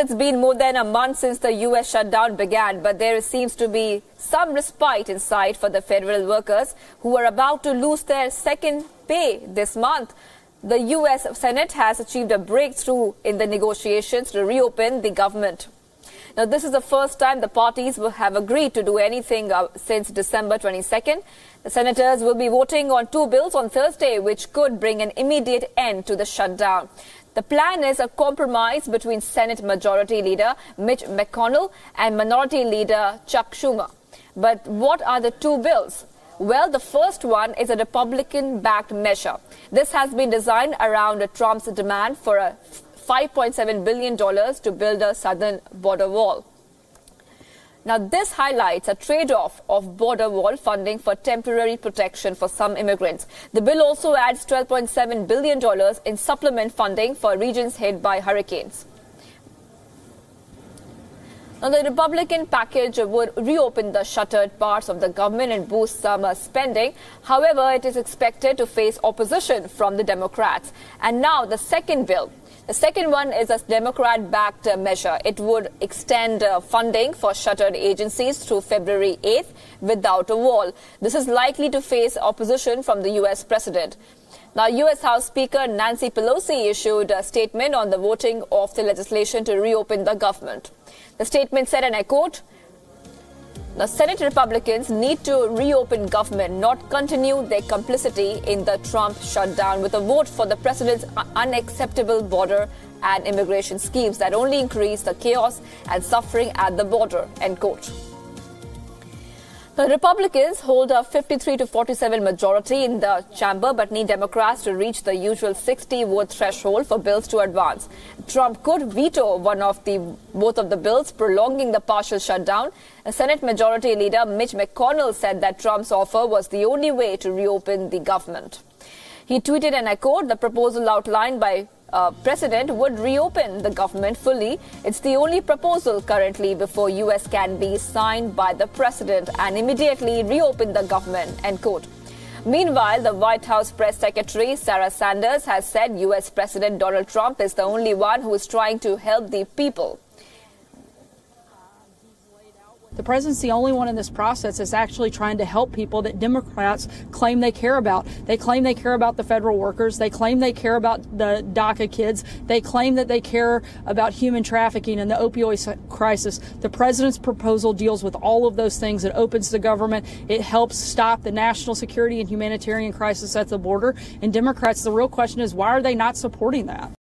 It's been more than a month since the US shutdown began, but there seems to be some respite in sight for the federal workers who are about to lose their second pay this month. The US Senate has achieved a breakthrough in the negotiations to reopen the government. Now, this is the first time the parties have agreed to do anything since December 22nd. The senators will be voting on two bills on Thursday, which could bring an immediate end to the shutdown. The plan is a compromise between Senate Majority Leader Mitch McConnell and Minority Leader Chuck Schumer. But what are the two bills? Well, the first one is a Republican-backed measure. This has been designed around Trump's demand for a $5.7 billion to build a southern border wall. Now, this highlights a trade-off of border wall funding for temporary protection for some immigrants. The bill also adds $12.7 billion in supplement funding for regions hit by hurricanes. Now, the Republican package would reopen the shuttered parts of the government and boost summer spending. However, it is expected to face opposition from the Democrats. And now the second bill. The second one is a Democrat-backed measure. It would extend funding for shuttered agencies through February 8th without a wall. This is likely to face opposition from the U.S. president. Now, U.S. House Speaker Nancy Pelosi issued a statement on the voting of the legislation to reopen the government. The statement said, and I quote, "The Senate Republicans need to reopen government, not continue their complicity in the Trump shutdown with a vote for the president's unacceptable border and immigration schemes that only increase the chaos and suffering at the border," end quote. The Republicans hold a 53 to 47 majority in the chamber, but need Democrats to reach the usual 60-vote threshold for bills to advance. Trump could veto both of the bills, prolonging the partial shutdown. Senate Majority Leader Mitch McConnell said that Trump's offer was the only way to reopen the government. He tweeted, and I quote, "The proposal outlined by President would reopen the government fully. It's the only proposal currently before U.S. can be signed by the president and immediately reopen the government," end quote. Meanwhile, the White House press secretary Sarah Sanders has said U.S. President Donald Trump is the only one who is trying to help the people. The president's the only one in this process that's actually trying to help people that Democrats claim they care about. They claim they care about the federal workers. They claim they care about the DACA kids. They claim that they care about human trafficking and the opioid crisis. The president's proposal deals with all of those things. It opens the government. It helps stop the national security and humanitarian crisis at the border. And Democrats, the real question is, why are they not supporting that?